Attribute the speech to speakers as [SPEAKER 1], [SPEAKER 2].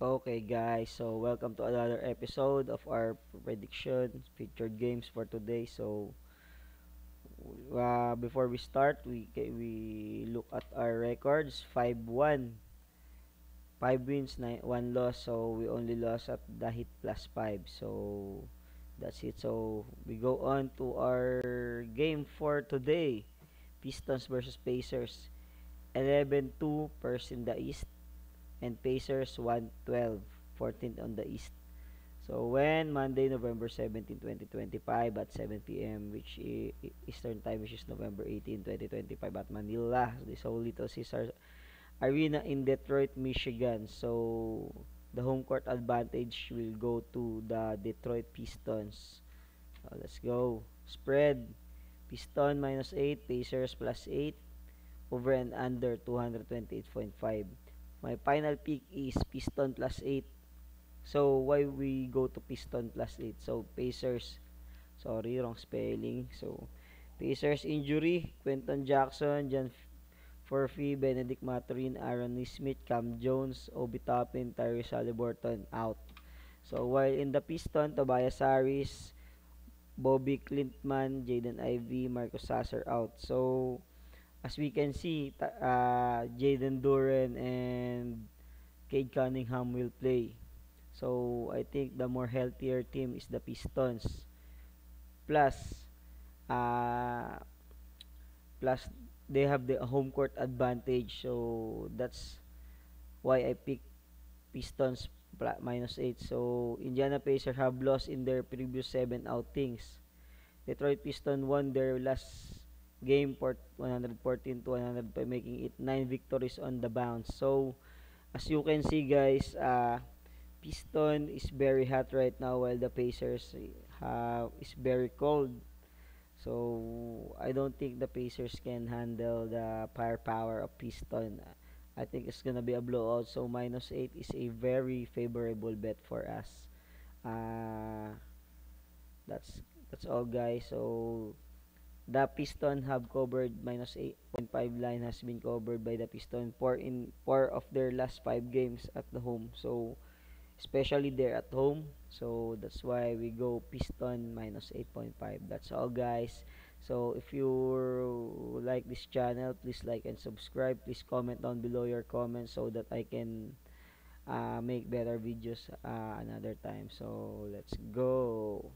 [SPEAKER 1] Okay guys, so welcome to another episode of our prediction featured games for today. Before we start, we look at our records. 5-1, 5 wins, 1 loss. So we only lost at the hit plus 5. So that's it. So we go on to our game for today. Pistons versus Pacers. 11-2 first in the East, and Pacers 1-12 14th on the East. So when Monday, November 17, 2025 at 7 p.m. which Eastern Time, which is November 18, 2025 at Manila, this whole Little Caesars Arena in Detroit, Michigan. So the home court advantage will go to the Detroit Pistons. So let's go. Spread Piston -8, Pacers +8, over and under 228.5. My final pick is Piston +8. So why we go to Piston +8? So Pacers, sorry, wrong spelling. So Pacers injury: Quentin Jackson, John Furphy, Benedict Mathurin, Aaron Nesmith, Cam Jones, Obi Toppin, Tyrese Haliburton out. So while in the Piston, Tobias Harris, Bobby Clintman, Jaden Ivey, Marcus Sasser out. So as we can see, Jaden Duren and Cade Cunningham will play. So I think the more healthier team is the Pistons. Plus, uh, plus they have the home court advantage. So that's why I pick Pistons -8. So Indiana Pacers have lost in their previous 7 outings. Detroit Pistons won their last game for 114 to 100 by making it 9 victories on the bounce. So as you can see guys, Piston is very hot right now while the Pacers is very cold. So I don't think the Pacers can handle the firepower of Piston. I think it's gonna be a blowout. So -8 is a very favorable bet for us. Uh, that's all guys. So the Piston have covered -8.5 line has been covered by the Piston four of their last 5 games at the home. So especially they're at home. So that's why we go Piston -8.5. That's all guys. So if you like this channel, please like and subscribe. Please comment down below your comments so that I can make better videos another time. So let's go.